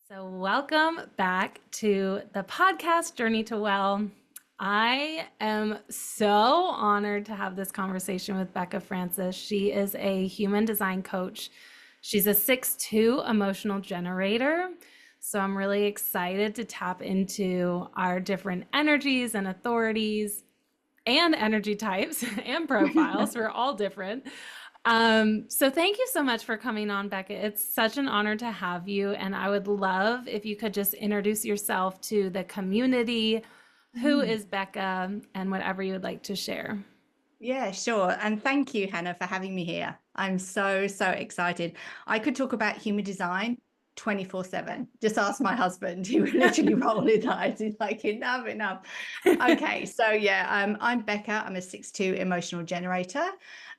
So, welcome back to the podcast Journey to Well. I am so honored to have this conversation with Becca Francis. She is a human design coach. She's a 6'2" emotional generator. So, I'm really excited to tap into our different energies and authorities and energy types and profiles. We're all different. So thank you so much for coming on, Becca. It's such an honor to have you. And I would love if you could just introduce yourself to the community. Who Mm. is Becca and whatever you would like to share? Yeah, sure. And thank you, Hannah, for having me here. I'm so excited. I could talk about human design 24/7. Just ask my husband. He would literally roll his eyes. He's like, enough, enough. Okay, so yeah, I'm Becca. I'm a 6'2" emotional generator.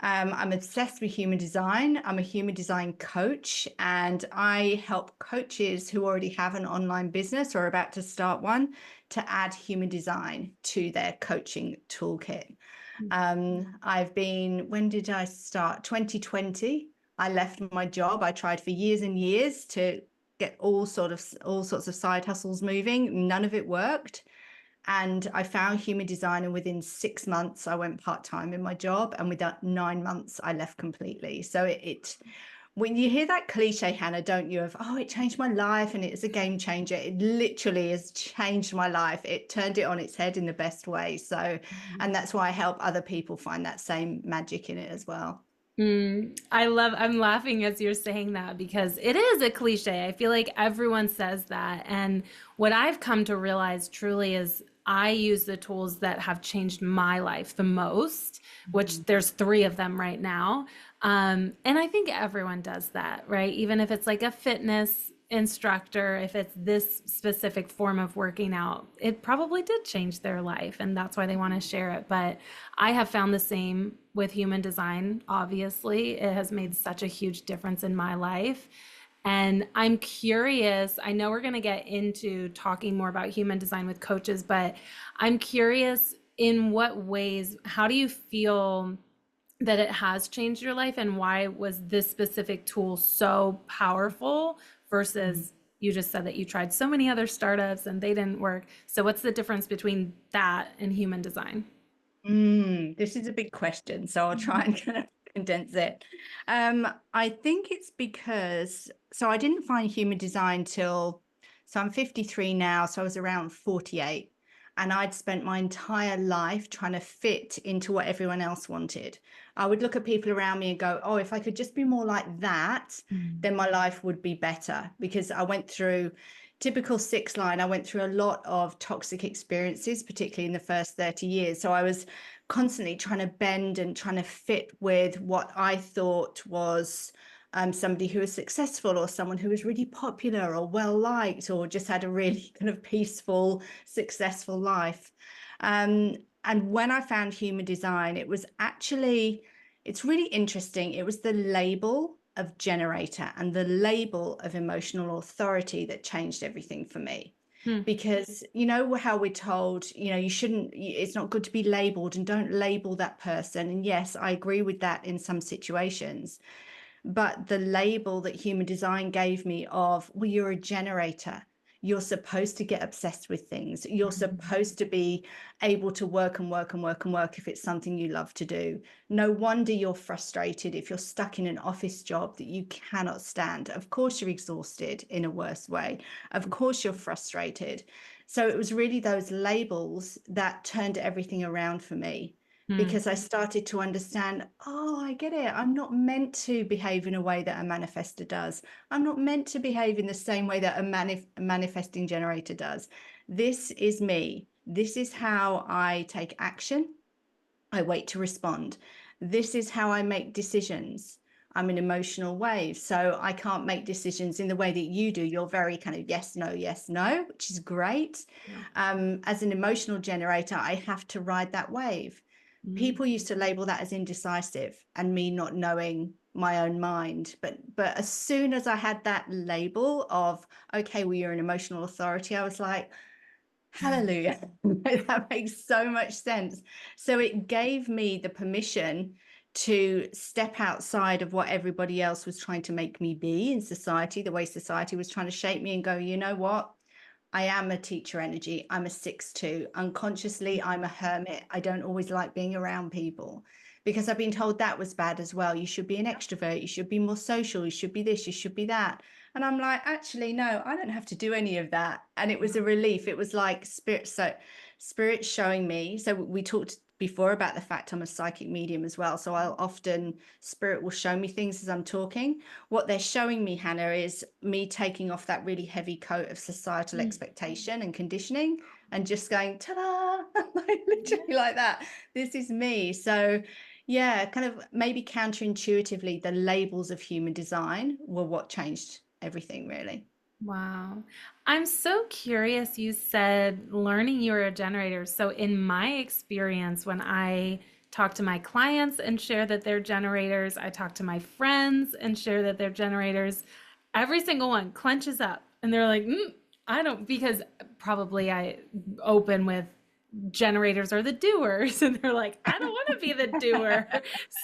I'm obsessed with human design. I'm a human design coach, and I help coaches who already have an online business or are about to start one to add human design to their coaching toolkit. When did I start? 2020. I left my job. I tried for years and years to get all sorts of side hustles moving. None of it worked. And I found human design, and within 6 months, I went part-time in my job. And within 9 months, I left completely. So when you hear that cliche, Hannah, don't you, of, oh, it changed my life and it's a game changer. It literally has changed my life. It turned it on its head in the best way. So, and that's why I help other people find that same magic in it as well. I'm laughing as you're saying that because it is a cliche. I feel like everyone says that. And what I've come to realize truly is I use the tools that have changed my life the most, which there's three of them right now. And I think everyone does that, right? Even if it's like a fitness instructor, if it's this specific form of working out, it probably did change their life. And that's why they want to share it. But I have found the same with human design. Obviously, it has made such a huge difference in my life. And I'm curious, I know we're going to get into talking more about human design with coaches, but I'm curious in what ways, how do you feel that it has changed your life and why was this specific tool so powerful versus you just said that you tried so many other startups and they didn't work. So what's the difference between that and human design? This is a big question, so I'll try and kind of condense it. I think it's because, so I didn't find human design so I'm 53 now, so I was around 48, and I'd spent my entire life trying to fit into what everyone else wanted. I would look at people around me and go, oh, if I could just be more like that, then my life would be better. Because I went through typical six line, I went through a lot of toxic experiences, particularly in the first 30 years. So I was constantly trying to bend and trying to fit with what I thought was somebody who was successful or someone who was really popular or well liked or just had a really kind of peaceful, successful life. And when I found human design, it's really interesting. It was the label of generator and the label of emotional authority that changed everything for me. Hmm. Because you know how we're told, it's not good to be labeled and don't label that person. And yes, I agree with that in some situations. But the label that human design gave me of, well, you're a generator. You're supposed to get obsessed with things. You're supposed to be able to work and work and work and work if it's something you love to do. No wonder you're frustrated if you're stuck in an office job that you cannot stand. Of course, you're exhausted in a worse way. Of course, you're frustrated. So it was really those labels that turned everything around for me Hmm. because I started to understand, oh, I get it. I'm not meant to behave in a way that a manifestor does. I'm not meant to behave in the same way that a manifesting generator does. This is me. This is how I take action. I wait to respond. This is how I make decisions. I'm an emotional wave, so I can't make decisions in the way that you do. You're very kind of yes, no, which is great. Yeah. As an emotional generator, I have to ride that wave. Hmm. People used to label that as indecisive and me not knowing my own mind. But as soon as I had that label of, okay, well, you're an emotional authority, I was like, hallelujah. That makes so much sense. So it gave me the permission to step outside of what everybody else was trying to make me be in society, the way society was trying to shape me, and go, you know what? I am a teacher energy. I'm a 6-2. Unconsciously, I'm a hermit. I don't always like being around people because I've been told that was bad as well. You should be an extrovert. You should be more social. You should be this. You should be that. And I'm like, actually, no, I don't have to do any of that. And it was a relief. It was like spirit. So spirit showing me. So we talked before about the fact I'm a psychic medium as well. So I'll often, spirit will show me things as I'm talking. What they're showing me, Hannah, is me taking off that really heavy coat of societal Mm. expectation and conditioning and just going, ta-da, like literally like that. This is me. So yeah, kind of maybe counterintuitively, the labels of human design were what changed everything, really. Wow. I'm so curious. You said learning you're a generator. So, in my experience, when I talk to my clients and share that they're generators, I talk to my friends and share that they're generators, every single one clenches up and they're like, I don't, because probably I open with generators are the doers. And they're like, I don't want to be the doer.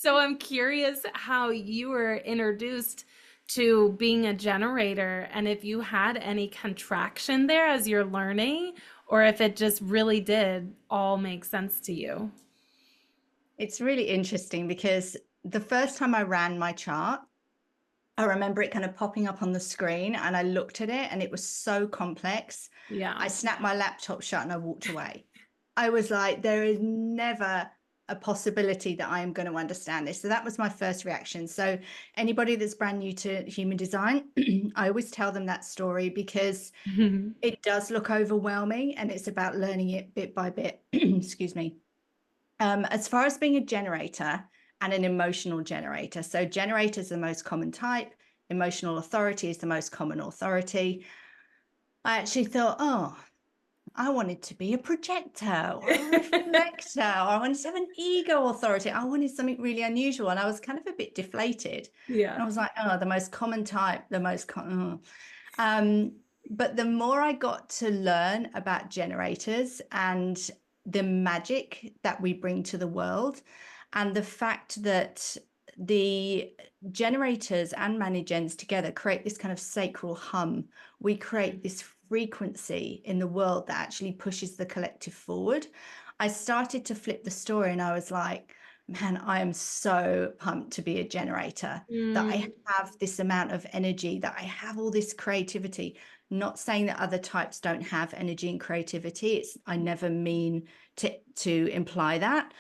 So, I'm curious how you were introduced to being a generator and if you had any contraction there as you're learning or if it just really did all make sense to you. It's really interesting because the first time I ran my chart, I remember it kind of popping up on the screen and I looked at it and it was so complex. Yeah. I snapped my laptop shut and I walked away. I was like, there is never a possibility that I am going to understand this. So that was my first reaction. So anybody that's brand new to human design, I always tell them that story because it does look overwhelming and it's about learning it bit by bit. Excuse me. As far as being a generator and an emotional generator, so generator is the most common type, emotional authority is the most common authority. I actually thought, oh, I wanted to be a projector or a reflector, or I wanted to have an ego authority. I wanted something really unusual. And I was kind of a bit deflated. And Yeah. I was like, oh, the most common type, the most common. But the more I got to learn about generators and the magic that we bring to the world, and the fact that the generators and manigens together create this kind of sacral hum, we create this frequency in the world that actually pushes the collective forward. I started to flip the story and I was like, man, I am so pumped to be a generator, that I Mm, have this amount of energy, that I have all this creativity. Not saying that other types don't have energy and creativity. I never mean to imply that.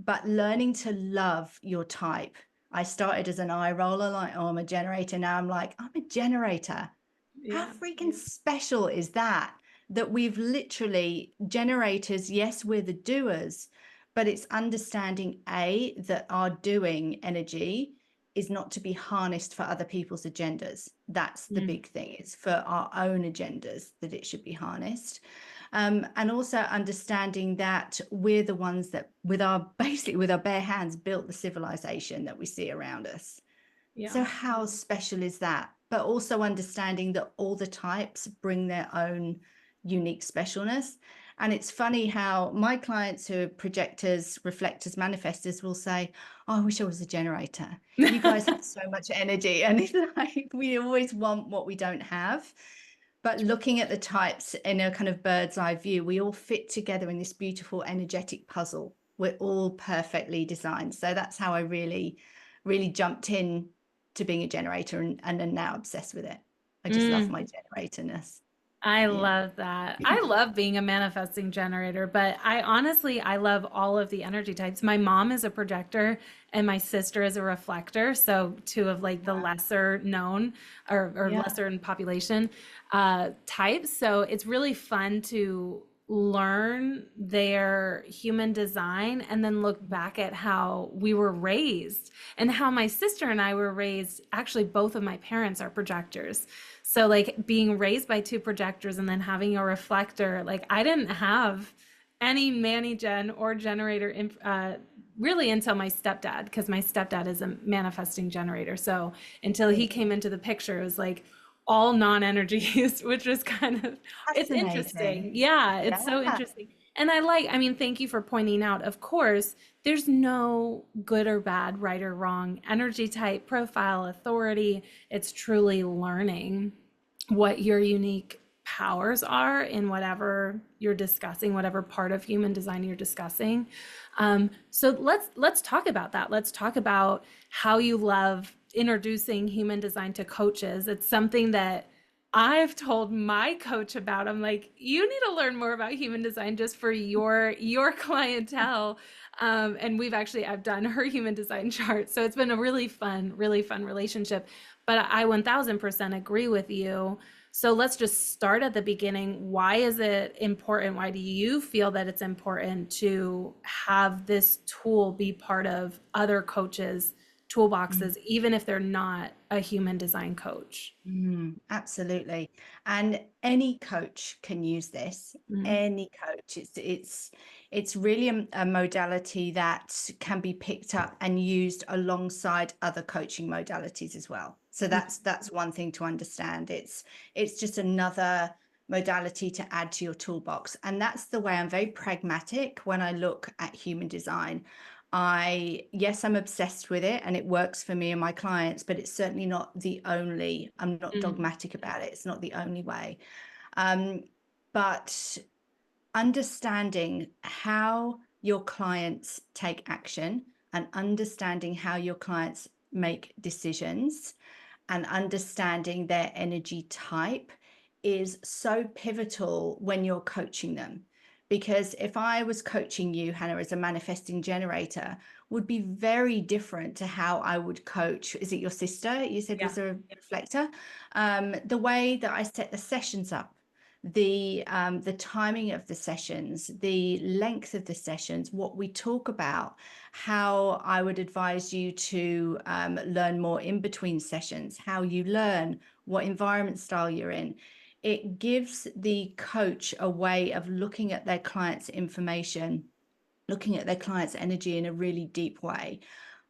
But learning to love your type. I started as an eye roller, like, oh, I'm a generator. Now I'm like, I'm a generator. How yeah. freaking special is that? That we've literally generators, yes, we're the doers, but it's understanding A, that our doing energy is not to be harnessed for other people's agendas. That's the Mm, big thing. It's for our own agendas that it should be harnessed. And also understanding that we're the ones that with our basically with our bare hands built the civilization that we see around us. yeah. So how special is that? But also understanding that all the types bring their own unique specialness. And it's funny how my clients who are projectors, reflectors, manifestors will say, oh, I wish I was a generator. You guys have so much energy. And it's like we always want what we don't have. But looking at the types in a kind of bird's eye view, we all fit together in this beautiful energetic puzzle. We're all perfectly designed. So that's how I really, really jumped in to being a generator and am now obsessed with it. I just love Mm. my generatorness. I Yeah. love that. I love being a manifesting generator, but I honestly, I love all of the energy types. My mom is a projector and my sister is a reflector. So two of like the Wow. lesser known or Yeah. lesser in population types. So it's really fun to learn their human design and then look back at how we were raised and how my sister and I were raised. Actually, both of my parents are projectors. So like being raised by two projectors and then having a reflector, like I didn't have any Gen or generator really until my stepdad, because my stepdad is a manifesting generator. So until he Really came into the picture, it was like all non-energies, which was kind of, it's fascinating. interesting. Yeah, it's so Yeah. interesting. And I mean, thank you for pointing out, of course, there's no good or bad, right or wrong, energy type, profile, authority. It's truly learning what your unique powers are in whatever you're discussing, whatever part of human design you're discussing. So let's talk about that. Let's talk about how you love introducing human design to coaches. It's something that I've told my coach about. I'm like, you need to learn more about human design just for your clientele. And I've done her human design chart, so it's been a really fun relationship. But I 1000% agree with you. So let's just start at the beginning. Why is it important? Why do you feel that it's important to have this tool be part of other coaches' toolboxes, even if they're not a human design coach? Absolutely. And any coach can use this. Mhm. Any coach. It's really a modality that can be picked up and used alongside other coaching modalities as well. So that's one thing to understand. It's just another modality to add to your toolbox. And that's the way I'm very pragmatic when I look at human design. Yes, I'm obsessed with it and it works for me and my clients, but it's certainly not the only, I'm not Mm, dogmatic about it. It's not the only way. Um, but understanding how your clients take action and understanding how your clients make decisions and understanding their energy type is so pivotal when you're coaching them. Because if I was coaching you, Hannah, as a manifesting generator, would be very different to how I would coach. Is it your sister? You said yeah. was a reflector. The way that I set the sessions up, the timing of the sessions, the length of the sessions, what we talk about, how I would advise you to learn more in between sessions, how you learn, what environment style you're in. It gives the coach a way of looking at their client's information, looking at their client's energy in a really deep way.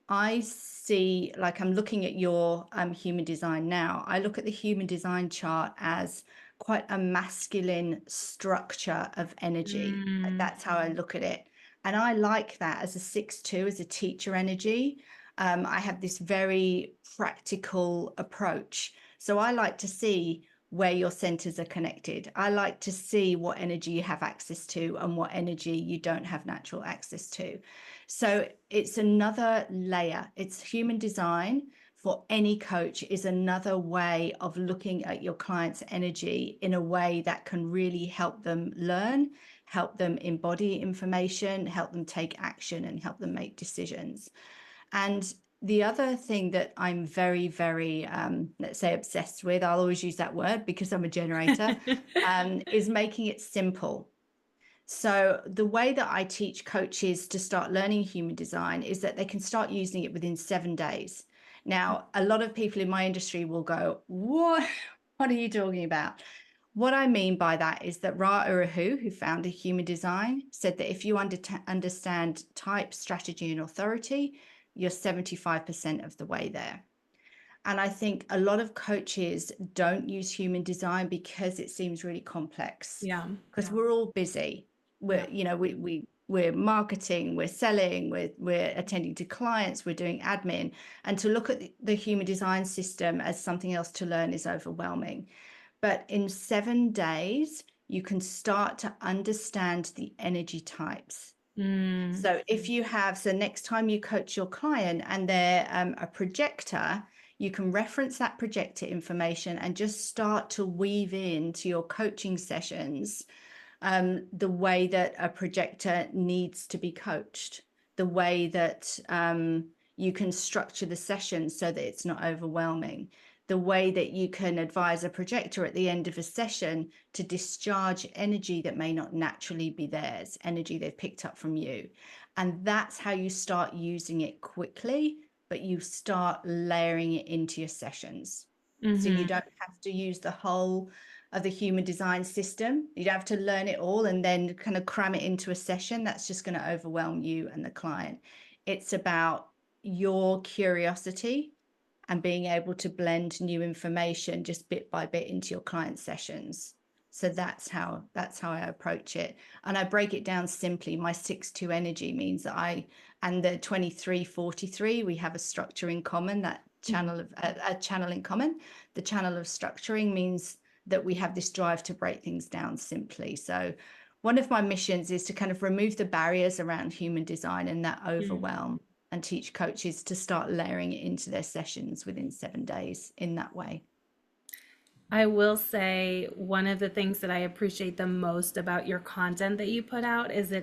I see, like I'm looking at your human design now. I look at the human design chart as quite a masculine structure of energy. Mm, That's how I look at it. And I like that as a 6-2, as a teacher energy. I have this very practical approach. So I like to see where your centers are connected. I like to see what energy you have access to and what energy you don't have natural access to. So it's another layer. It's human design for any coach is another way of looking at your client's energy in a way that can really help them learn, help them embody information, help them take action, and help them make decisions. And the other thing that I'm very, very, let's say, obsessed with, I'll always use that word because I'm a generator, is making it simple. So the way that I teach coaches to start learning human design is that they can start using it within 7 days. Now, a lot of people in my industry will go, "What? What are you talking about?" What I mean by that is that Ra Urahu, who founded human design, said that if you understand type, strategy, and authority, you're 75% of the way there. And I think a lot of coaches don't use human design because it seems really complex. yeah. Because we're all busy. Yeah. We're marketing, we're selling, we're attending to clients, we're doing admin. And to look at the human design system as something else to learn is overwhelming. But in 7 days, you can start to understand the energy types. Mm, So if you have, so next time you coach your client and they're a projector, you can reference that projector information and just start to weave into your coaching sessions the way that a projector needs to be coached, the way that you can structure the session so that it's not overwhelming, the way that you can advise a projector at the end of a session to discharge energy that may not naturally be theirs, energy they've picked up from you. And that's how you start using it quickly, but you start layering it into your sessions. So you hmm don't have to use the whole of the human design system. You'd have to learn it all and then kind of cram it into a session. That's just going to overwhelm you and the client. It's about your curiosity and being able to blend new information just bit by bit into your client sessions. So that's how I approach it. And I break it down simply. My 6-2 energy means that and the 23-43, we have a structure in common, that Mhm. channel of a channel in common. The channel of structuring means that we have this drive to break things down simply. So one of my missions is to kind of remove the barriers around human design and that overwhelm, and teach coaches to start layering it into their sessions within 7 days in that way. I will say one of the things that I appreciate the most about your content that you put out is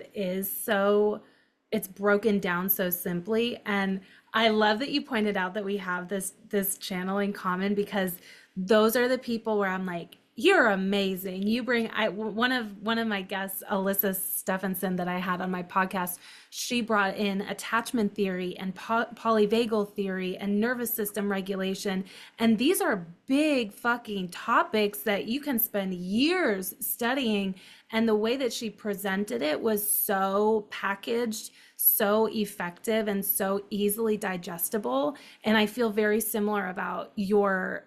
it's broken down so simply. And I love that you pointed out that we have this channel in common, because those are the people where I'm like, you're amazing. You bring one of my guests, Alyssa Stephenson, that I had on my podcast, she brought in attachment theory and polyvagal theory and nervous system regulation. And these are big fucking topics that you can spend years studying. And the way that she presented it was so packaged, so effective, and so easily digestible. And I feel very similar about your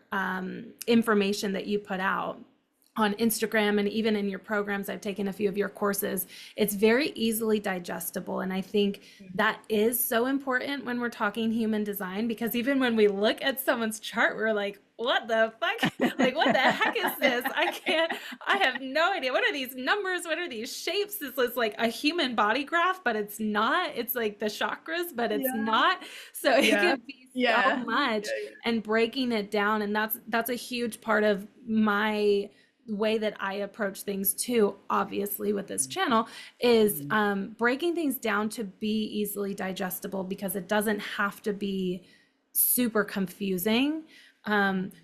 information that you put out on Instagram, and even in your programs. I've taken a few of your courses. It's very easily digestible. And I think that is so important when we're talking human design, because even when we look at someone's chart, we're like, what the fuck? Like, what the heck is this? I have no idea. What are these numbers? What are these shapes? This is like a human body graph, but it's not. It's like the chakras, but it's Yeah, not. So it yeah, can be so yeah, much, and breaking it down. And that's a huge part of my way that I approach things too, obviously with this channel, is yeah. breaking things down to be easily digestible, because it doesn't have to be super confusing.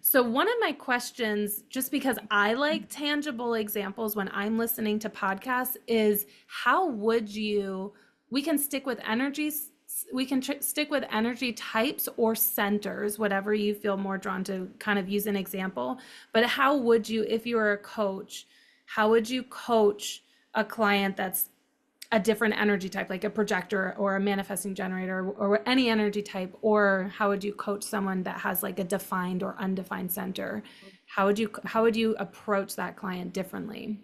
So one of my questions, just because I like tangible examples when I'm listening to podcasts, is how would you, we can stick with energies, we can stick with energy types or centers, whatever you feel more drawn to kind of use an example. But how would you, if you were a coach, how would you coach a client that's a different energy type, like a projector or a manifesting generator, or any energy type? Or how would you coach someone that has like a defined or undefined center? How would you approach that client differently?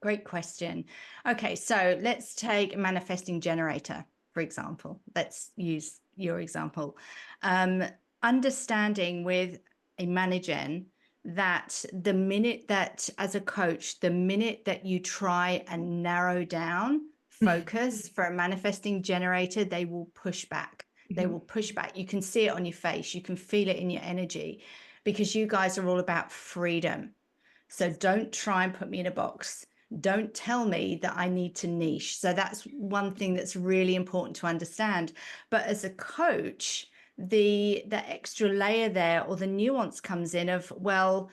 Great question. Okay, so let's take a manifesting generator, for example. Let's use your example. Um, Understanding with a managen that the minute that, as a coach, the minute that you try and narrow down focus for a manifesting generator, they will push back. They Mhm. will push back. You can see it on your face, you can feel it in your energy, because you guys are all about freedom. So don't try and put me in a box. Don't tell me that I need to niche. So that's one thing that's really important to understand. But as a coach, the extra layer there, or the nuance, comes in of, well,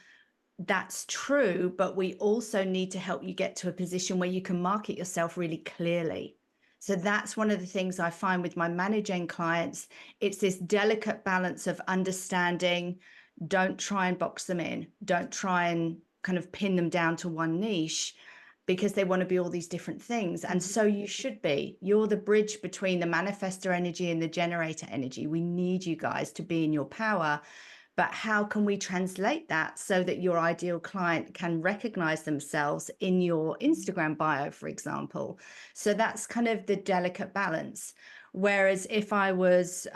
that's true, but we also need to help you get to a position where you can market yourself really clearly. So that's one of the things I find with my managing clients. It's this delicate balance of understanding. Don't try and box them in. Don't try and kind of pin them down to one niche, because they want to be all these different things. And so you should be. You're the bridge between the manifestor energy and the generator energy. We need you guys to be in your power. But how can we translate that so that your ideal client can recognize themselves in your Instagram bio, for example? So that's kind of the delicate balance. Whereas if I was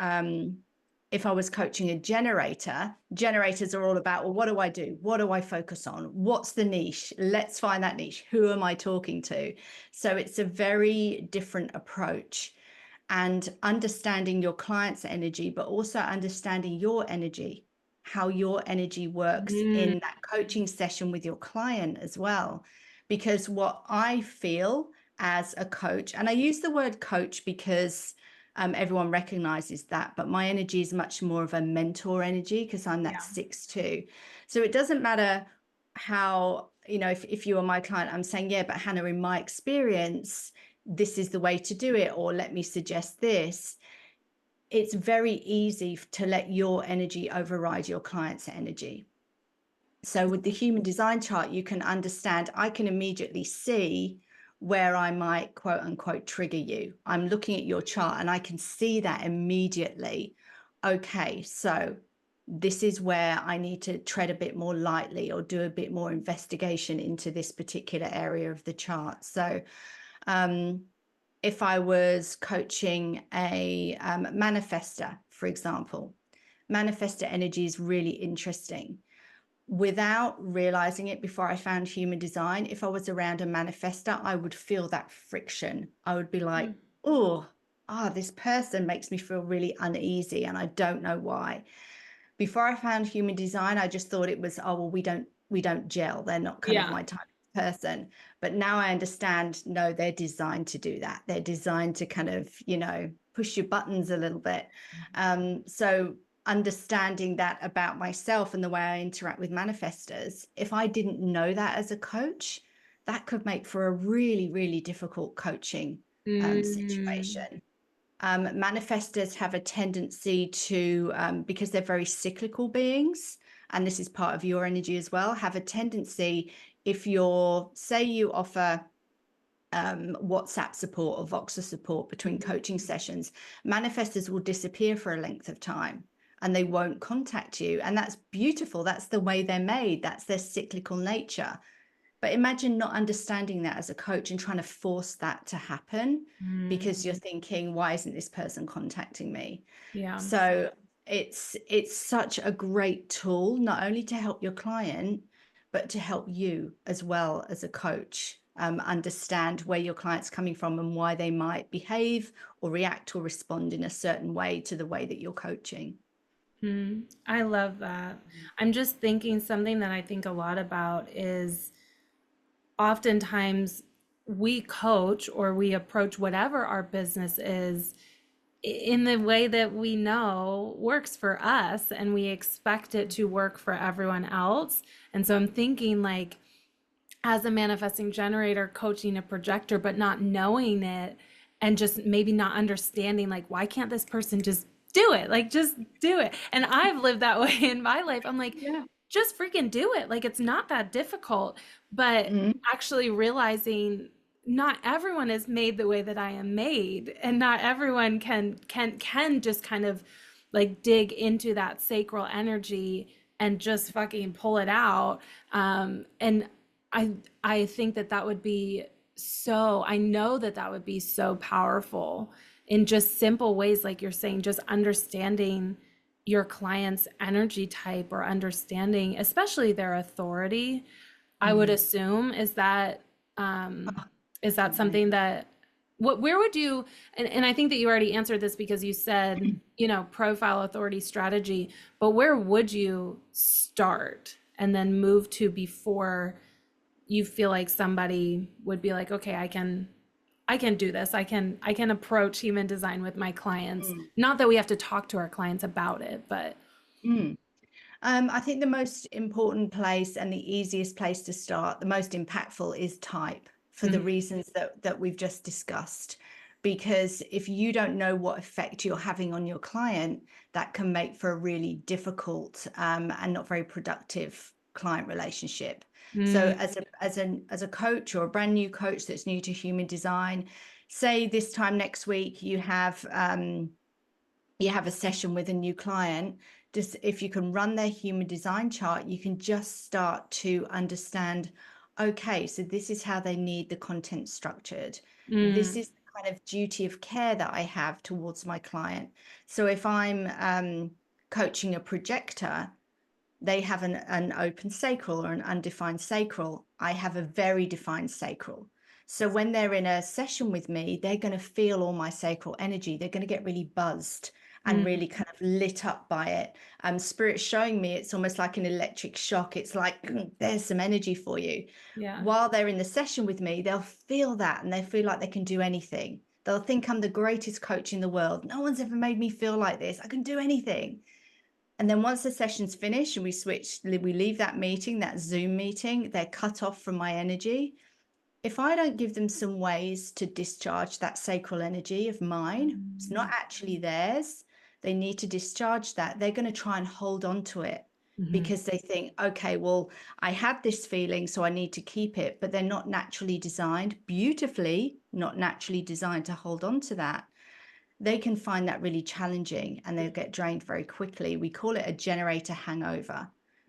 coaching a generator, generators are all about, well, what do I do? What do I focus on? What's the niche? Let's find that niche. Who am I talking to? So it's a very different approach. And understanding your client's energy, but also understanding your energy, how your energy works Mhm. in that coaching session with your client as well. Because what I feel as a coach, and I use the word coach because everyone recognizes that, but my energy is much more of a mentor energy, because I'm that Yeah. 6-2. So it doesn't matter how, if you are my client, I'm saying, yeah, but Hannah, in my experience, this is the way to do it, or let me suggest this. It's very easy to let your energy override your client's energy. So with the human design chart, you can understand, I can immediately see where I might quote unquote trigger you. I'm looking at your chart and I can see that immediately. Okay, so this is where I need to tread a bit more lightly or do a bit more investigation into this particular area of the chart. So if I was coaching a manifester, for example, manifester energy is really interesting. Without realizing it before I found human design, if I was around a manifester, I would feel that friction. I would be like, oh, this person makes me feel really uneasy and I don't know why. Before I found human design, I just thought it was, oh, well, we don't gel. They're not kind of Yeah. my type of person. But now I understand, no, they're designed to do that. They're designed to kind of, push your buttons a little bit. So understanding that about myself and the way I interact with manifestors, if I didn't know that as a coach, that could make for a really, really difficult coaching Mm. situation. Manifestors have a tendency to, because they're very cyclical beings, and this is part of your energy as well, have a tendency, if say you offer WhatsApp support or Voxer support between coaching sessions, manifestors will disappear for a length of time and they won't contact you. And that's beautiful. That's the way they're made. That's their cyclical nature. But imagine not understanding that as a coach and trying to force that to happen Mm. because you're thinking, why isn't this person contacting me? Yeah. So it's such a great tool, not only to help your client, but to help you as well as a coach understand where your client's coming from and why they might behave or react or respond in a certain way to the way that you're coaching. I love that. I'm just thinking something that I think a lot about is oftentimes we coach or we approach whatever our business is in the way that we know works for us and we expect it to work for everyone else. And so I'm thinking like as a manifesting generator coaching a projector but not knowing it and just maybe not understanding like why can't this person just do it, like just do it. And I've lived that way in my life. I'm like, Yeah. just freaking do it, like it's not that difficult. But Mm, actually realizing not everyone is made the way that I am made, and not everyone can just kind of like dig into that sacral energy and just fucking pull it out. And I think that that would be so, I know that that would be so powerful in just simple ways, like you're saying, just understanding your client's energy type or understanding, especially their authority. I would mm. assume Oh, is that definitely. something that what where would you, and I think that you already answered this because you said, profile authority strategy, but where would you start and then move to before you feel like somebody would be like, okay, I can do this. I can approach human design with my clients. Mm, Not that we have to talk to our clients about it, but mm. I think the most important place and the easiest place to start, the most impactful, is type for the Mhm. reasons that we've just discussed. Because if you don't know what effect you're having on your client, that can make for a really difficult and not very productive client relationship. So Mm, as a coach or a brand new coach that's new to human design, say this time next week you have a session with a new client, just if you can run their human design chart, you can just start to understand, okay, so this is how they need the content structured. This mm, is the kind of duty of care that I have towards my client. So if I'm coaching a projector, they have an open sacral or an undefined sacral. I have a very defined sacral. So when they're in a session with me, they're going to feel all my sacral energy. They're going to get really buzzed and mm, really kind of lit up by it. Spirit's showing me it's almost like an electric shock. It's like, there's some energy for you. yeah. While they're in the session with me, they'll feel that and they feel like they can do anything. They'll think I'm the greatest coach in the world. No one's ever made me feel like this. I can do anything. And then once the session's finished and we leave that meeting, that Zoom meeting, they're cut off from my energy. If I don't give them some ways to discharge that sacral energy of mine, it's not actually theirs. They need to discharge that. They're going to try and hold on to it Mhm. because they think, okay, well, I had this feeling, so I need to keep it, but they're not naturally designed, beautifully, not naturally designed to hold on to that. they can find that really challenging and they'll get drained very quickly. We call it a generator hangover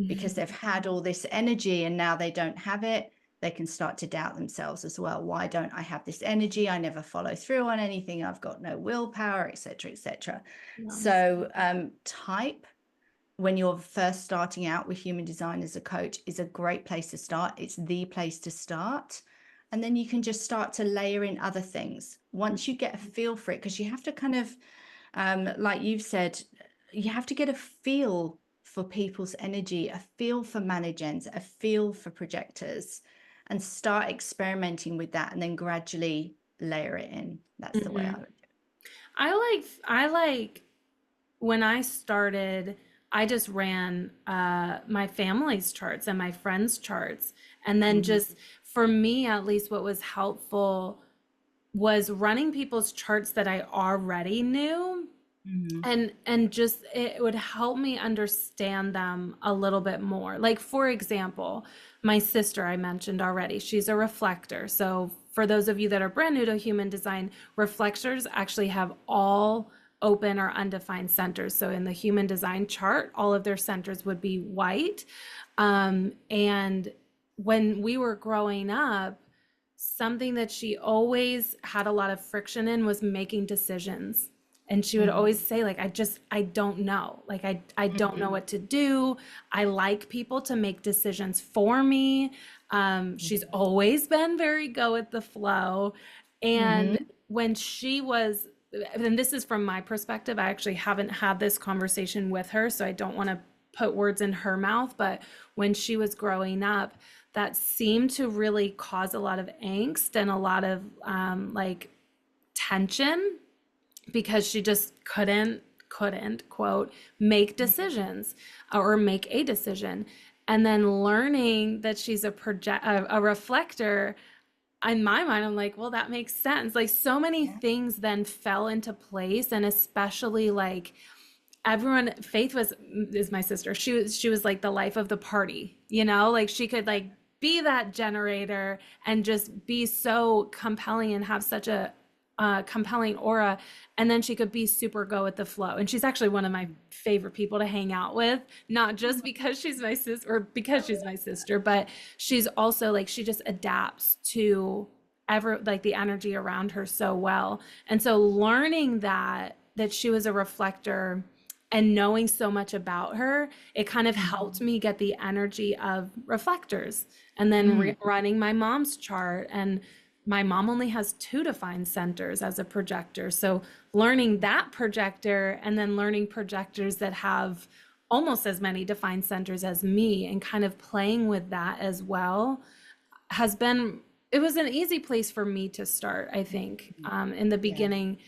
because they've had all this energy and now they don't have it. They can start to doubt themselves as well. Why don't I have this energy? I never follow through on anything. I've got no willpower, etc., etc. Yeah. So type, when you're first starting out with human design as a coach, is a great place to start. It's the place to start. And then you can just start to layer in other things once you get a feel for it, because you have to kind of, like you've said, you have to get a feel for people's energy, a feel for managens, a feel for projectors, and start experimenting with that and then gradually layer it in. That's the way I Mhm. would do I like when I started, I just ran my family's charts and my friends' charts. And it. then Hmm. just for me, at least, what was helpful was running people's charts that I already knew, Hmm. and just it would help me understand them a little bit more. Like, for example, my sister I mentioned already, she's a reflector. So for those of you that are brand new to human design, reflectors actually have all open or undefined centers. So in the human design chart, all of their centers would be white. And when we were growing up, something that she always had a lot of friction in was making decisions. And she would Hmm. always say, like, I don't know. Like, I don't know Hmm. what to do. I like people to make decisions for me. She's always been very go with the flow. And Hmm. when she was, and this is from my perspective, I actually haven't had this conversation with her, so I don't want to put words in her mouth, but when she was growing up, that seemed to really cause a lot of angst and a lot of like tension because she just couldn't quote make decisions or make a decision. And then learning that she's a reflector, in my mind, I'm like, well, that makes sense. Like, so many Yeah. things then fell into place, and especially like everyone, Faith was is my sister, she was like the life of the party, like she could like be that generator and just be so compelling and have such a compelling aura, and then she could be super go with the flow. And she's actually one of my favorite people to hang out with, not just because she's my sister or because she's my sister, but she's also like, she just adapts to ever like the energy around her so well. And so learning that she was a reflector and knowing so much about her, it kind of helped Mhm. me get the energy of reflectors. And then Mm. running my mom's chart, and my mom only has two defined centers as a projector. So learning that projector and then learning projectors that have almost as many defined centers as me and kind of playing with that as well has been, it was an easy place for me to start, I think. In the Yeah. beginning,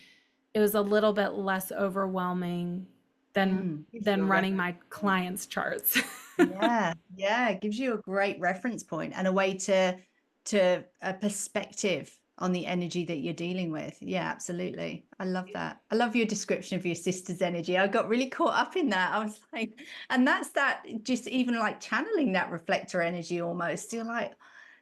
it was a little bit less overwhelming than Gives you a running reference my point. clients' charts. Yeah, yeah, it gives you a great reference point and a way to a perspective on the energy that you're dealing with. Yeah, absolutely. I love that. I love your description of your sister's energy. I got really caught up in that. I was like, and that's that, just even like channeling that reflector energy almost. You're like,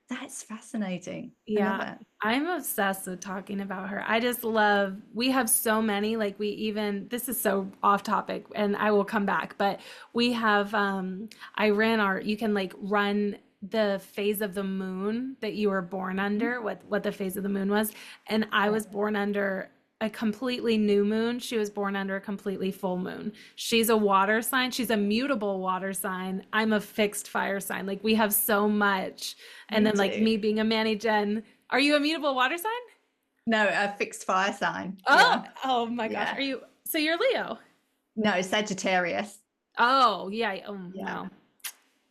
that's fascinating. I love Yeah, it. I'm obsessed with talking about her. I just love, we have so many, like we even, this is so off topic and I will come back, but we have, I ran our, you can like run the phase of the moon that you were born under, what the phase of the moon was. And I Yeah. was born under a completely new moon. She was born under a completely full moon. She's a water sign. She's a mutable water sign. I'm a fixed fire sign. Like we have so much. And Me then like too. me being a Manny Gen, are you a mutable water sign? No, a fixed fire sign. Oh, Yeah. oh my gosh. Yeah. Are you, so you're Leo? No, Sagittarius. Oh, yeah. Oh, Yeah. no.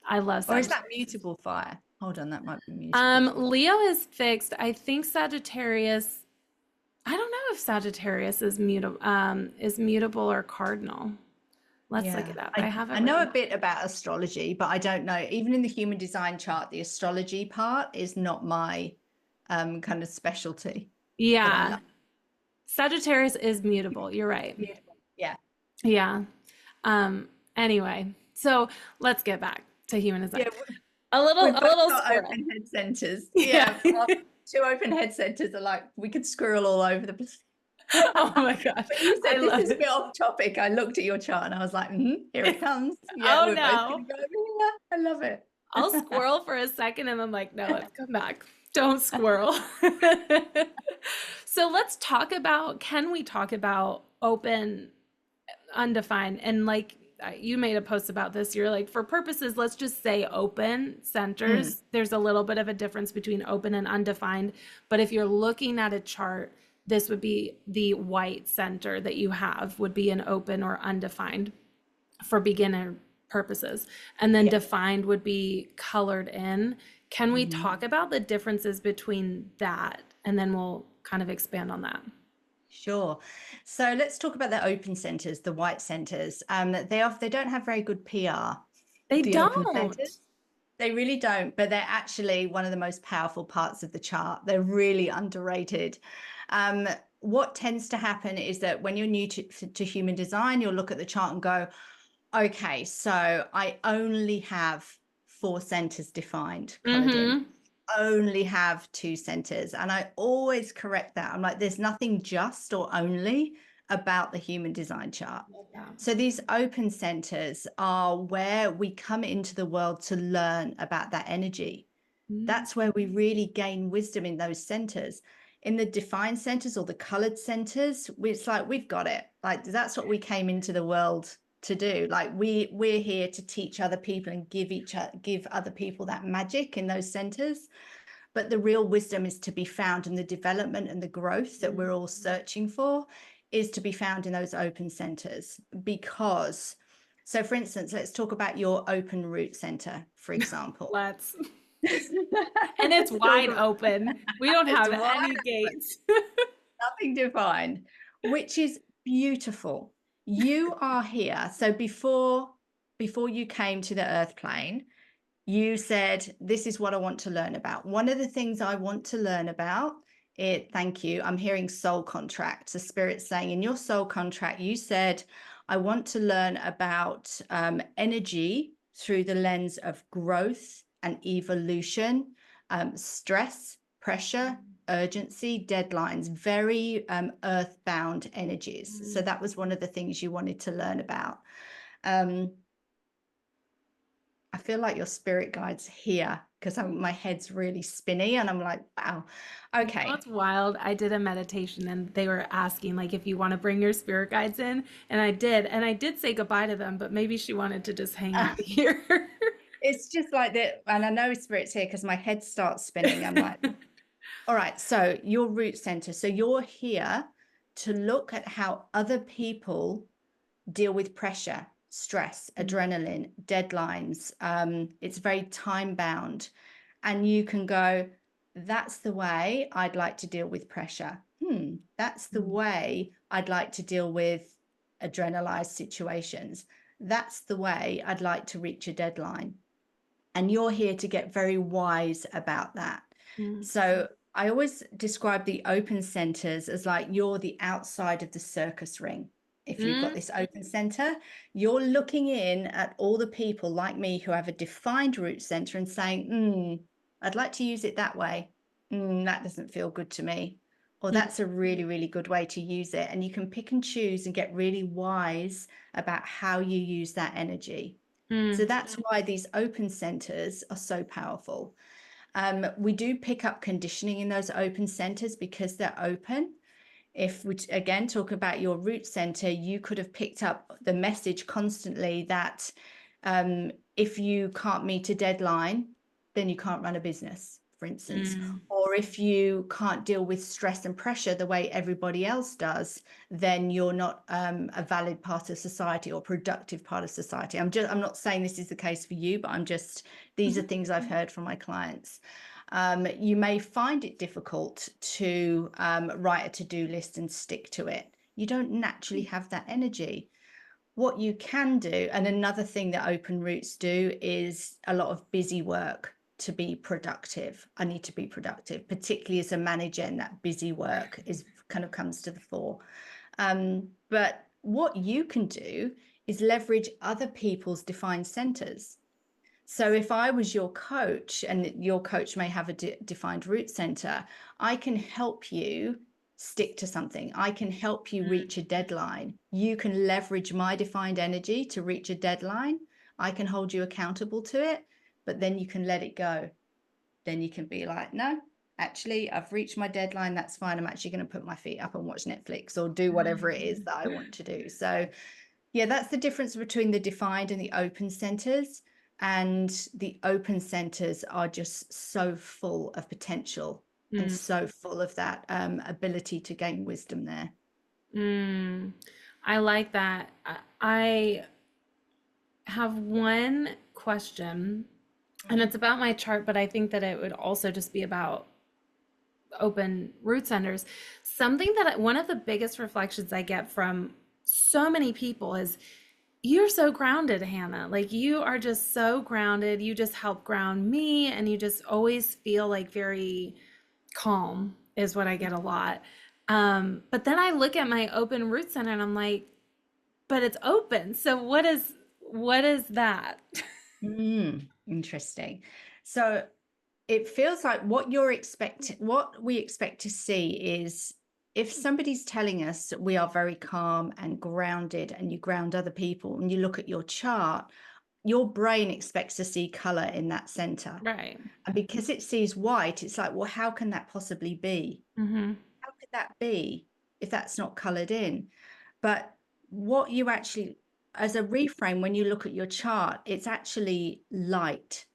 I love Or is that Sagittarius. mutable fire? Hold on, that might be mutable fire. Leo is fixed. I think Sagittarius, I don't know if Sagittarius is mutable or cardinal. Let's look Yeah. it up. I I, have it I know written a down. bit about astrology, but I don't know. Even in the human design chart, the astrology part is not my kind of specialty, but I Yeah. love Sagittarius is mutable. You're right. mutable. Yeah. Yeah. Anyway, so let's get back to human design. Yeah. A little, We've a both little got squirrel. open head centers. Yeah. Yeah. Our two open head centers are like, we could squirrel all over the place. Oh my gosh. When you I said this love is a bit it. off topic, I looked at your chart and I was like, here it comes. Yeah, Oh we're both no. going to go over here. I love it. I'll squirrel for a second and I'm like, no, let's come back. Don't squirrel. So let's talk about, can we talk about open, undefined? And like you made a post about this, you're like, for purposes, let's just say open Mm, centers. There's a little bit of a difference between open and undefined. But if you're looking at a chart, this would be the white center that you have would be an open or undefined for beginner purposes. And then yeah. defined would be colored in. Can we Mhm. talk about the differences between that? And then we'll kind of expand on that. Sure. So let's talk about the open centers, the white centers. They don't have very good PR, They the open centers. don't. They really don't, but they're actually one of the most powerful parts of the chart. They're really underrated. Um, what tends to happen is that when you're new to human design, you'll look at the chart and go, okay, so I only have 4 centers defined, colored in, Mm-hmm. only have 2 centers. And I always correct that. I'm like, there's nothing just or only about the human design chart. Love that. So these open centers are where we come into the world to learn about that energy. Mm. That's where we really gain wisdom in those centers. In the defined centers or the colored centers, it's like we've got it. Like that's what we came into the world to do. Like we're here to teach other people and give other people that magic in those centers. But the real wisdom is to be found, and the development and the growth that we're all searching for is to be found in those open centers. Because, so for instance, let's talk about your open root center, for example. Let's. And it's Let's talk wide about open. We don't it's have wide any open, gates. nothing defined, which is beautiful. You are here. So before you came to the earth plane, you said, this is what I want to learn about. One of the things I want to learn about it, thank you. I'm hearing soul contracts. The spirit saying in your soul contract, you said, I want to learn about energy through the lens of growth and evolution, stress, pressure, urgency, deadlines, very earthbound energies. So Mm. that was one of the things you wanted to learn about. Um, I feel like your spirit guide's here because my head's really spinny and I'm like, wow. You know Okay. what's wild? I did a meditation and they were asking like if you want to bring your spirit guides in, and I did, say goodbye to them, but maybe she wanted to just hang out here. It's just like that. And I know spirit's here because my head starts spinning. I'm like, all right. So your root center. So you're here to look at how other people deal with pressure, stress, adrenaline, deadlines. It's very time bound. And you can go, that's the way I'd like to deal with pressure. That's the way I'd like to deal with adrenalized situations. That's the way I'd like to reach a deadline. And you're here to get very wise about that. Mm. So I always describe the open centers as like you're the outside of the circus ring. If you've got Mm. this open center, you're looking in at all the people like me who have a defined root center and saying, I'd like to use it that way. That doesn't feel good to me. Or Mm. that's a really, really good way to use it. And you can pick and choose and get really wise about how you use that energy. So Mm. that's why these open centers are so powerful. We do pick up conditioning in those open centers because they're open. If we again talk about your root center, you could have picked up the message constantly that if you can't meet a deadline, then you can't run a business, for instance. Mm. Or if you can't deal with stress and pressure the way everybody else does, then you're not a valid part of society or productive part of society. I'm not saying this is the case for you, but these are things I've heard from my clients. You may find it difficult to write a to-do list and stick to it. You don't naturally have that energy. What you can do, and another thing that open roots do, is a lot of busy work to be productive. I need to be productive, particularly as a manager, and that busy work is kind of comes to the fore. But what you can do is leverage other people's defined centers. So if I was your coach and your coach may have a defined root center, I can help you stick to something. I can help you reach a deadline. You can leverage my defined energy to reach a deadline. I can hold you accountable to it, but then you can let it go. Then you can be like, no, actually, I've reached my deadline. That's fine. I'm actually going to put my feet up and watch Netflix or do whatever it is that I want to do. So, yeah, that's the difference between the defined and the open centers. And the open centers are just so full of potential and Mm, so full of that ability to gain wisdom there. mm. I like that. I have one question, and Mm. it's about my chart, but I think that it would also just be about open root centers. Something that one of the biggest reflections I get from so many people is you're so grounded, Hannah. Like you are just so grounded. You just help ground me, and you just always feel like very calm, is what I get a lot. But then I look at my open root center and I'm like, but it's open. So what is that? Interesting. So it feels like what we expect to see is if somebody's telling us that we are very calm and grounded and you ground other people and you look at your chart, your brain expects to see color in that center. Right. And because it sees white, it's like, well, how can that possibly be? Mm-hmm. How could that be if that's not colored in? But what you actually, as a reframe, when you look at your chart, it's actually light.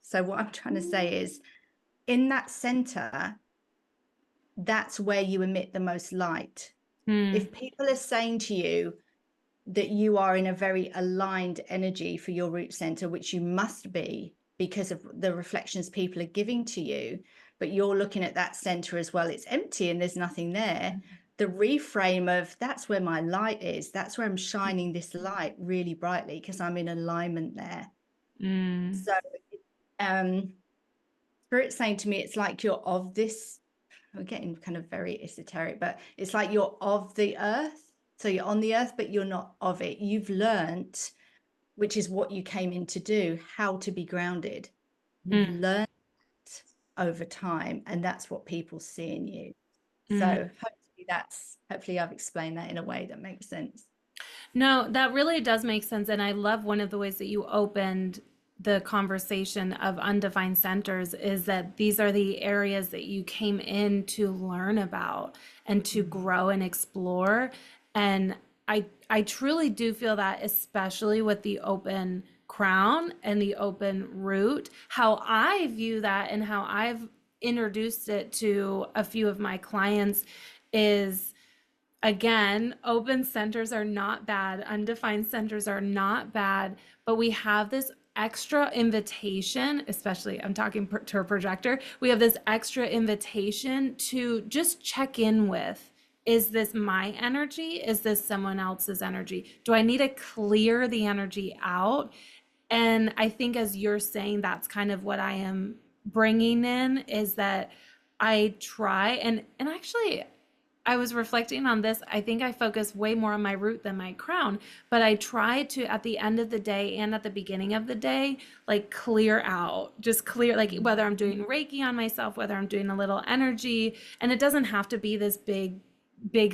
So what I'm trying to say is in that center, that's where you emit the most light. Mm, If people are saying to you that you are in a very aligned energy for your root center, which you must be because of the reflections people are giving to you, but you're looking at that center as well, it's empty and there's nothing there. The reframe of that's where my light is, that's where I'm shining this light really brightly because I'm in alignment there. mm, So, um, Spirit's saying to me, it's like you're of this. We're getting kind of very esoteric, but it's like you're of the earth. So you're on the earth, but you're not of it. You've learnt, which is what you came in to do, how to be grounded. You've mm, learned over time, and that's what people see in you. mm. So hopefully I've explained that in a way that makes sense. No, that really does make sense. And I love one of the ways that you opened the conversation of undefined centers is that these are the areas that you came in to learn about and to grow and explore. And I truly do feel that, especially with the open crown and the open root, how I view that and how I've introduced it to a few of my clients is, again, open centers are not bad, undefined centers are not bad, but we have this extra invitation, especially I'm talking to a projector, we have this extra invitation to just check in with, is this my energy? Is this someone else's energy? Do I need to clear the energy out? And I think as you're saying, that's kind of what I am bringing in, is that I try and actually I was reflecting on this. I think I focus way more on my root than my crown, but I try to, at the end of the day and at the beginning of the day, like clear out, just clear, like whether I'm doing Reiki on myself, whether I'm doing a little energy, and it doesn't have to be this big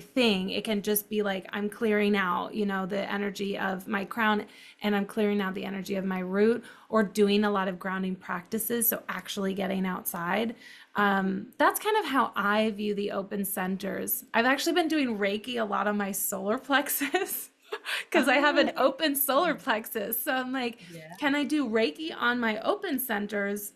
thing. It can just be like I'm clearing out, the energy of my crown, and I'm clearing out the energy of my root, or doing a lot of grounding practices. So actually getting outside. That's kind of how I view the open centers. I've actually been doing Reiki a lot on my solar plexus because I have Oh, an open solar plexus. So I'm like, yeah. can I do Reiki on my open centers?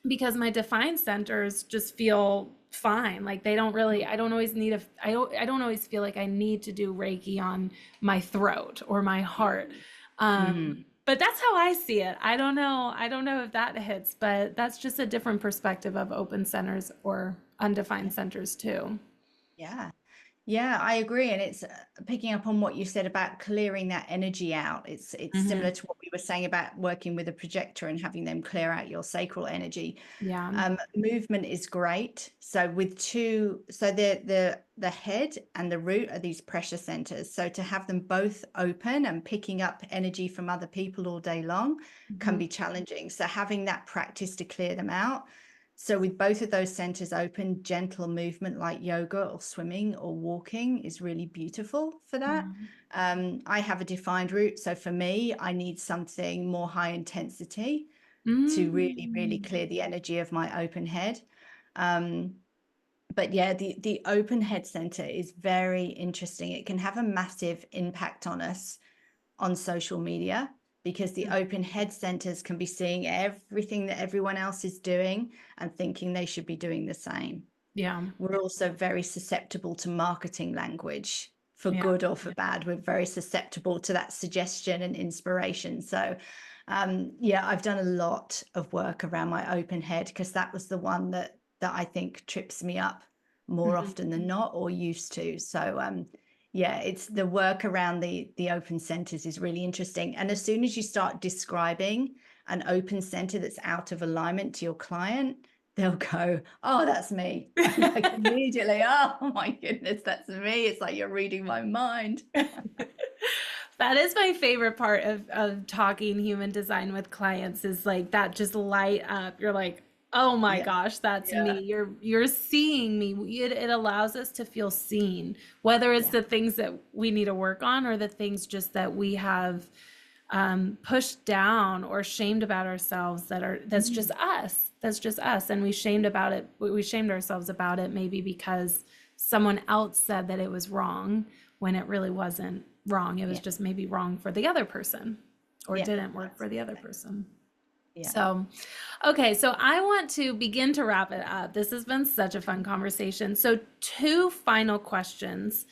Because my defined centers just feel fine. Like they don't really, I don't always need I don't always feel like I need to do Reiki on my throat or my heart. Mm. But that's how I see it. I don't know if that hits, but that's just a different perspective of open centers or undefined centers too. Yeah. Yeah, I agree. And it's picking up on what you said about clearing that energy out. It's Hmm. similar to what we were saying about working with a projector and having them clear out your sacral energy. Yeah. Movement is great. So with two, so the head and the root are these pressure centers. So to have them both open and picking up energy from other people all day long can Mhm. be challenging. So having that practice to clear them out. So with both of those centers open, gentle movement like yoga or swimming or walking is really beautiful for that. Yeah. I have a defined route. So for me, I need something more high intensity to really, really Mm. clear the energy of my open head. But yeah, the open head center is very interesting. It can have a massive impact on us on social media because the open head centers can be seeing everything that everyone else is doing and thinking they should be doing the same. Yeah. We're also very susceptible to marketing language for Yeah. good or for bad. We're very susceptible to that suggestion and inspiration. So, yeah, I've done a lot of work around my open head because that was the one that I think trips me up more Mhm. often than not, or used to. So, yeah, it's the work around the open centers is really interesting. And as soon as you start describing an open center that's out of alignment to your client, they'll go, oh, that's me. Like immediately, oh my goodness, that's me. It's like you're reading my mind. That is my favorite part of talking human design with clients is like that just light up. You're like, oh my Yeah. gosh, that's me. Yeah. You're seeing me. It allows us to feel seen, whether it's Yeah. the things that we need to work on or the things just that we have pushed down or shamed about ourselves that's just Mm. us. That's just us. And we shamed about it. We shamed ourselves about it maybe because someone else said that it was wrong when it really wasn't wrong. It was Yeah. just maybe wrong for the other person or Yeah. didn't work for the other Absolutely. person. Yeah. So, okay, so I want to begin to wrap it up. This has been such a fun conversation. So, two final questions.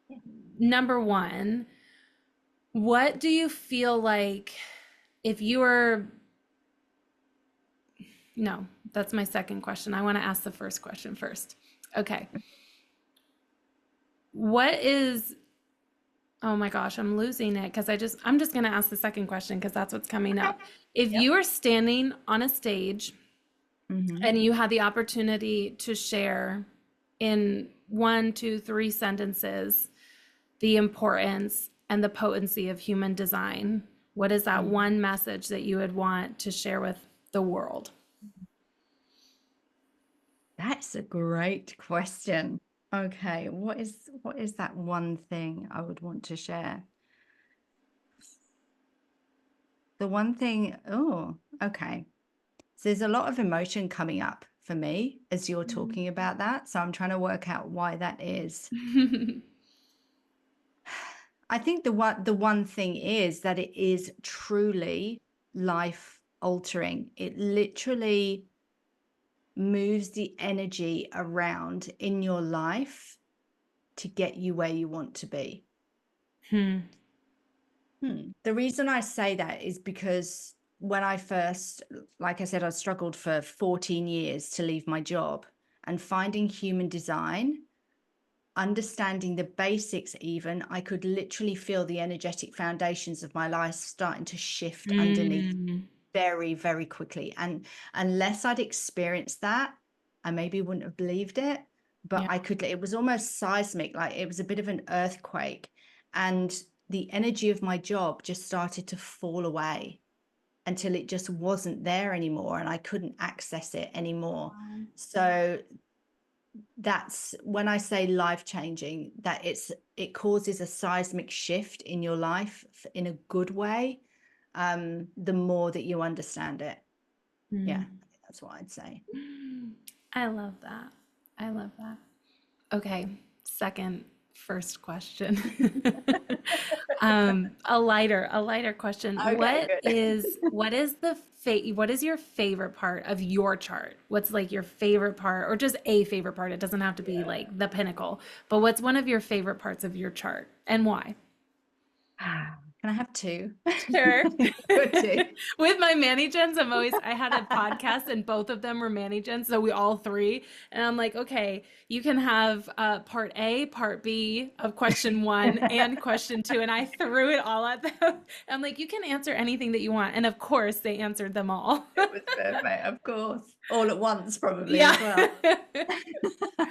Yeah. Number one, what do you feel like if you were, no, that's my second question. I want to ask the first question first. Okay. What is, oh my gosh, I'm losing it because I'm just going to ask the second question because that's what's coming Okay. up. If Yep. you are standing on a stage Mm-hmm. and you had the opportunity to share in one, two, three sentences the importance and the potency of human design, what is that Mm. one message that you would want to share with the world? That's a great question. Okay, what is that one thing I would want to share? The one thing, oh, okay. So there's a lot of emotion coming up for me as you're talking about that. So I'm trying to work out why that is. I think the one thing is that it is truly life altering. It literally moves the energy around in your life to get you where you want to be. Hmm. The reason I say that is because when I first, like I said, I struggled for 14 years to leave my job, and finding human design, understanding the basics, even, I could literally feel the energetic foundations of my life starting to shift underneath Mm. very, very quickly. And unless I'd experienced that, I maybe wouldn't have believed it. But Yeah. it was almost seismic, like it was a bit of an earthquake. And the energy of my job just started to fall away until it just wasn't there anymore and I couldn't access it anymore. Wow. So that's when I say life changing, that it causes a seismic shift in your life in a good way. The more that you understand it. Yeah, I Mm. think that's what I'd say. I love that. I love that. Okay, second, first question. A lighter question. Okay, What good. is what is your favorite part of your chart? What's like your favorite part, or just a favorite part? It doesn't have to be Yeah. like the pinnacle, but what's one of your favorite parts of your chart and why? Can I have two? Sure. Good two. With my Mani-gens, I had a podcast and both of them were Mani-gens, so we all three. And I'm like, okay, you can have part A, part B of question one and question two. And I threw it all at them. I'm like, you can answer anything that you want. And of course, they answered them all. It was perfect, of course. All at once, probably Yeah. as well.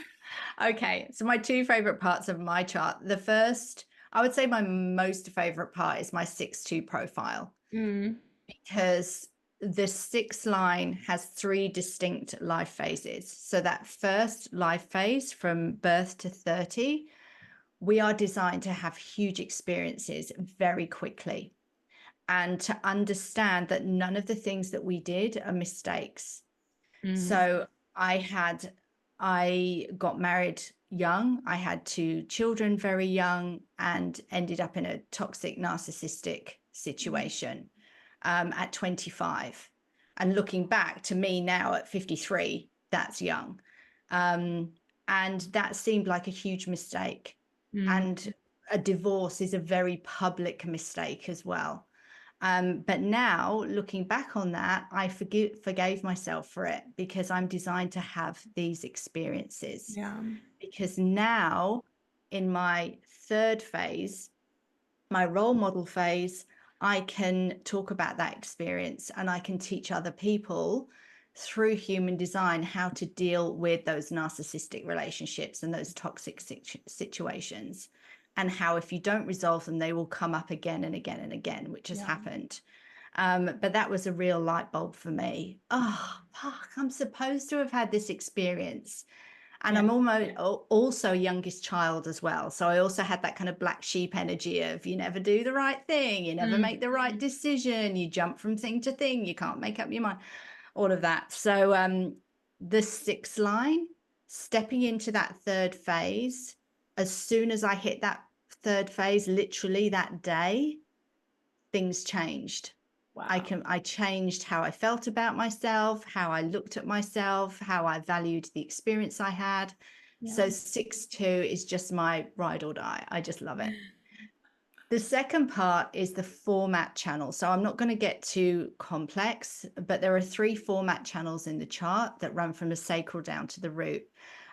Okay, so my two favorite parts of my chart. The first, I would say my most favorite part is my 6-2 profile Mm, because the sixth line has three distinct life phases. So that first life phase from birth to 30, we are designed to have huge experiences very quickly and to understand that none of the things that we did are mistakes. Mm, So I got married young. I had two children very young and ended up in a toxic narcissistic situation at 25. And looking back to me now at 53, that's young. Um, and that seemed like a huge mistake. mm, And a divorce is a very public mistake as well. But now looking back on that, I forgave myself for it because I'm designed to have these experiences. yeah. Because now in my third phase, my role model phase, I can talk about that experience and I can teach other people through human design how to deal with those narcissistic relationships and those toxic situations, and how if you don't resolve them, they will come up again and again and again, which has Yeah. happened. But that was a real light bulb for me. Oh, fuck, I'm supposed to have had this experience. And Yeah. I'm almost also youngest child as well. So I also had that kind of black sheep energy of you never do the right thing, you never Mm, make the right decision, you jump from thing to thing, you can't make up your mind, all of that. So the sixth line, stepping into that third phase, as soon as I hit that third phase, literally that day, things changed. wow. I changed how I felt about myself, how I looked at myself, how I valued the experience I had. Yeah. So 6-2 is just my ride or die. I just love it. The second part is the format channel. So I'm not going to get too complex, but there are three format channels in the chart that run from the sacral down to the root.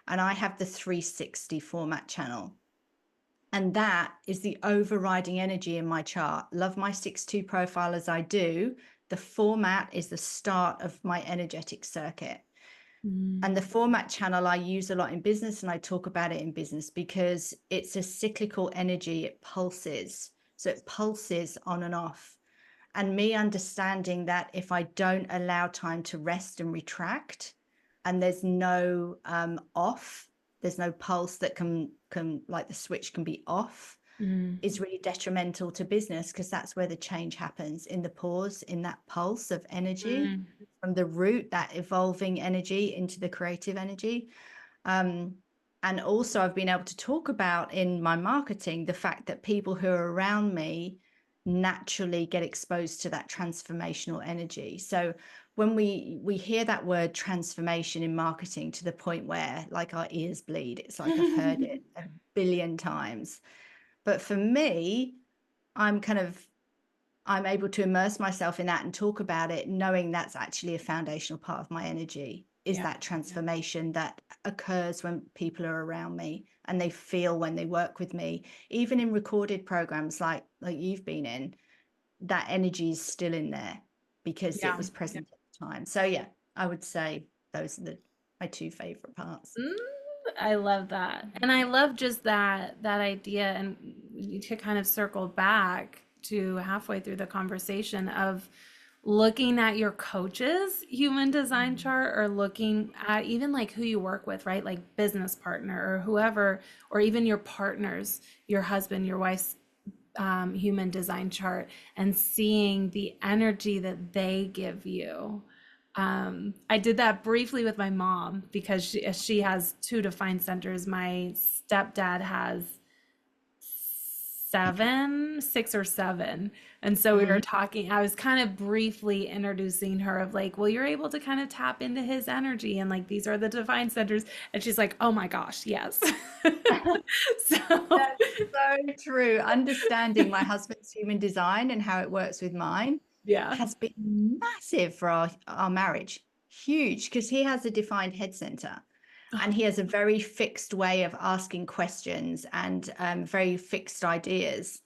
And I have the 360 format channel. And that is the overriding energy in my chart. Love my 6-2 profile as I do. The format is the start of my energetic circuit. Mm, And the format channel I use a lot in business, and I talk about it in business because it's a cyclical energy. It pulses. So it pulses on and off. And me understanding that if I don't allow time to rest and retract, and there's no off, there's no pulse that can like the switch can be off, mm, is really detrimental to business, because that's where the change happens, in the pause, in that pulse of energy mm. from the root, that evolving energy into the creative energy. Um, and also I've been able to talk about in my marketing the fact that people who are around me naturally get exposed to that transformational energy. So when we hear that word transformation in marketing to the point where like our ears bleed, it's like I've heard it a billion times. But for me, I'm kind of I'm able to immerse myself in that and talk about it, knowing that's actually a foundational part of my energy, is Yeah. that transformation that occurs when people are around me and they feel when they work with me. Even in recorded programs like you've been in, that energy is still in there because it Yeah. was present at the time. So yeah, I would say those are my two favorite parts. Mm, I love that. And I love just that idea, and to kind of circle back to halfway through the conversation of looking at your coach's human design chart, or looking at even like who you work with, right? Like business partner or whoever, or even your partners, your husband, your wife's human design chart, and seeing the energy that they give you. I did that briefly with my mom because she has two defined centers. My stepdad has seven, six or seven. And so we were Mm. talking, I was kind of briefly introducing her of like, well, you're able to kind of tap into his energy, and like these are the defined centers. And she's like, oh my gosh, yes. So That's so true. Understanding my husband's human design and how it works with mine yeah. has been massive for our marriage. Huge, because he has a defined head center and he has a very fixed way of asking questions and very fixed ideas.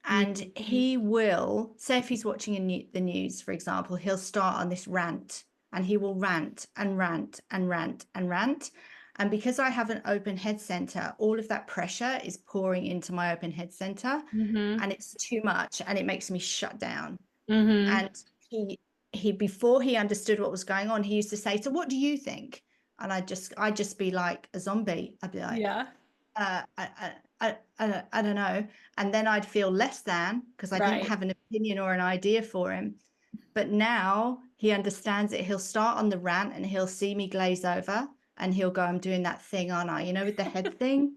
And Mm, he will say, if he's watching the news, for example, he'll start on this rant and he will rant and rant and rant and rant. And because I have an open head center, all of that pressure is pouring into my open head center mm-hmm, and it's too much and it makes me shut down. mm-hmm. And he he before he understood what was going on, he used to say, "So what do you think?" And I'd just be like a zombie. I'd be like, Yeah. I don't know. And then I'd feel less than because I didn't Right. have an opinion or an idea for him. But now he understands it. He'll start on the rant and he'll see me glaze over and he'll go, "I'm doing that thing, aren't I? You know, with the head thing.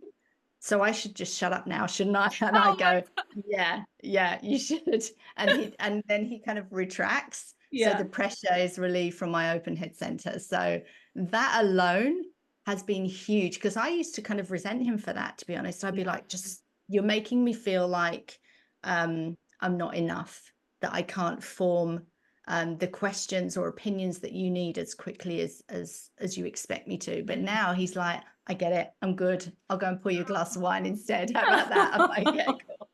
So I should just shut up now, shouldn't I?" And I Oh my go, God. "Yeah, yeah, you should." And then he kind of retracts. So Yeah. the pressure is relieved from my open head center. So that alone has been huge because I used to kind of resent him for that, to be honest. I'd be Yeah. like, just you're making me feel like I'm not enough, that I can't form the questions or opinions that you need as quickly as you expect me to. But now he's like, "I get it. I'm good. I'll go and pour you a glass of wine instead. How about that?" I'm like, "Yeah, cool."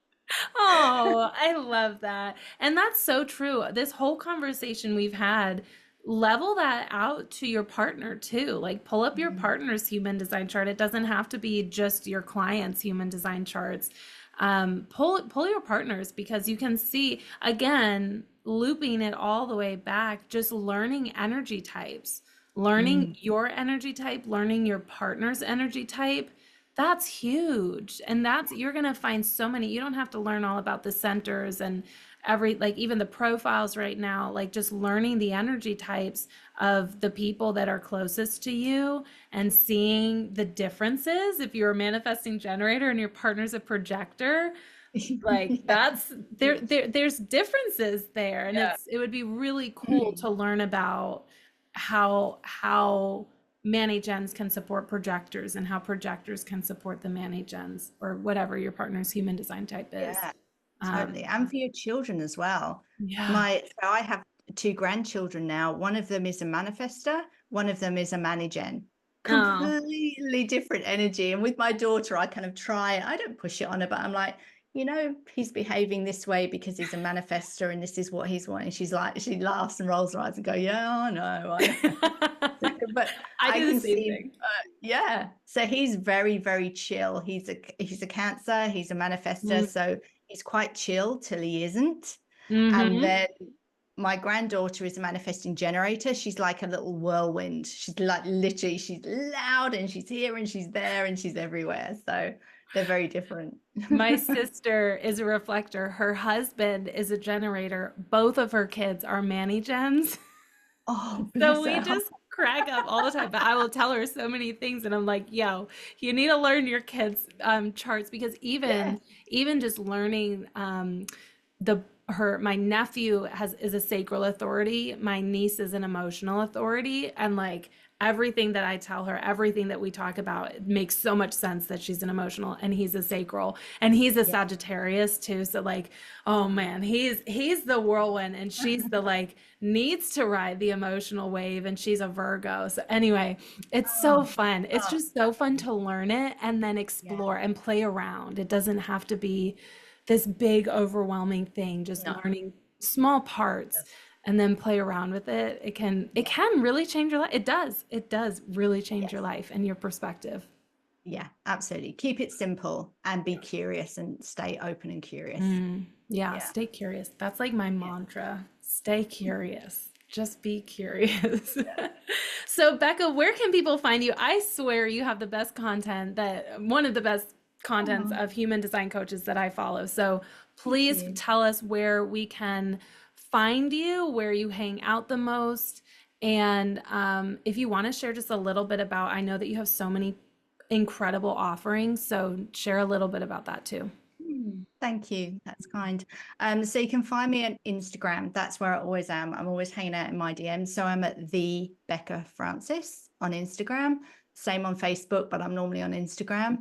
Oh, I love that. And that's so true. This whole conversation we've had, level that out to your partner too. Like pull up your Mm, partner's human design chart. It doesn't have to be just your client's human design charts. Pull your partners because you can see again, looping it all the way back, just learning energy types, learning mm. your energy type, learning your partner's energy type. That's huge. And that's, you're going to find so many, you don't have to learn all about the centers and every, like even the profiles right now, like just learning the energy types of the people that are closest to you and seeing the differences. If you're a manifesting generator and your partner's a projector, like Yeah, that's there's differences there, and yeah. it would be really cool to learn about how Manny gens can support projectors and how projectors can support the Manny gens or whatever your partner's human design type is. Yeah, totally. And for your children as well. Yeah. So I have two grandchildren now. One of them is a manifester, one of them is a managen. Oh. Completely different energy. And with my daughter, I kind of try, I don't push it on her, but I'm like, he's behaving this way because he's a manifester and this is what he's wanting. She's like, she laughs and rolls her eyes and go, "Yeah, I know, I know." But I I do the can same see, thing. yeah. So he's very, very chill. He's a Cancer. He's a manifester. Mm. So he's quite chill till he isn't. And Mm-hmm. then my granddaughter is a manifesting generator. She's like a little whirlwind. She's like literally, she's loud and she's here and she's there and she's everywhere. So they're very different. My sister is a reflector. Her husband is a generator. Both of her kids are Manny gens. Oh, So bless we her. just crack up all the time. But I will tell her so many things, and I'm like, "Yo, you need to learn your kids' charts because Yeah. even just learning the her my nephew has is a sacral authority, my niece is an emotional authority, and like everything that I tell her, everything that we talk about, it makes so much sense that she's an emotional and he's a sacral and he's a Yeah. Sagittarius too. So like, oh man, he's the whirlwind and she's the like needs to ride the emotional wave and she's a Virgo. So anyway, it's so Oh, fun. It's oh, just so fun to learn it and then yeah. explore and play around. It doesn't have to be this big overwhelming thing, just No. learning small parts and then play around with it. Yeah. It can really change your life. It does really change your Yes. life and your perspective. Yeah, absolutely. Keep it simple and be curious and stay open and curious. Yeah, Yeah. stay curious. That's like my Yeah. mantra. Stay curious. Just be curious. So, Becca, where can people find you? I swear you have the best content that one of the best contents Oh, of human design coaches that I follow. So, thank please you. tell us where we can find you, where you hang out the most. And if you want to share just a little bit about, I know that you have so many incredible offerings. So, share a little bit about that too. Thank you. That's kind. So you can find me on Instagram. That's where I always am. I'm always hanging out in my DMs. So I'm at the Becca Francis on Instagram. Same on Facebook, but I'm normally on Instagram.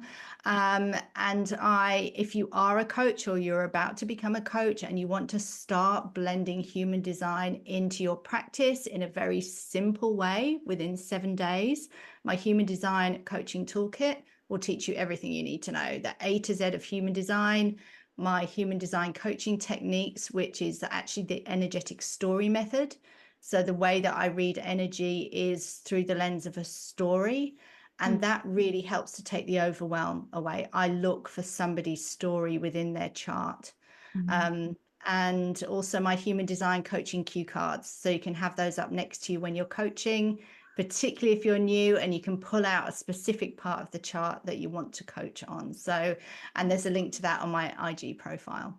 If you are a coach or you're about to become a coach and you want to start blending human design into your practice in a very simple way within 7 days, my human design coaching toolkit will teach you everything you need to know, the A to Z of human design, my human design coaching techniques, which is actually the energetic story method. So the way that I read energy is through the lens of a story. And that really helps to take the overwhelm away. I look for somebody's story within their chart. Mhm. Um, and also my human design coaching cue cards. So you can have those up next to you when you're coaching, particularly if you're new, and you can pull out a specific part of the chart that you want to coach on. So, and there's a link to that on my IG profile.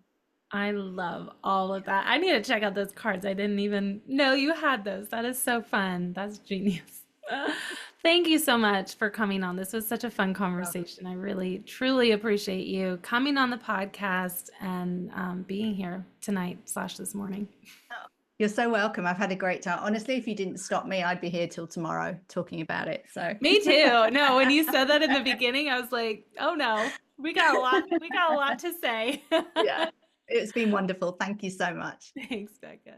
I love all of that. I need to check out those cards. I didn't even know you had those. That is so fun. That's genius. Thank you so much for coming on. This was such a fun conversation. I really, truly appreciate you coming on the podcast and being here tonight slash this morning. You're so welcome. I've had a great time. Honestly, if you didn't stop me, I'd be here till tomorrow talking about it. So Me too. No, when you said that in the beginning, I was like, oh no, we got a lot to say. yeah, it's been wonderful. Thank you so much. Thanks, Becca.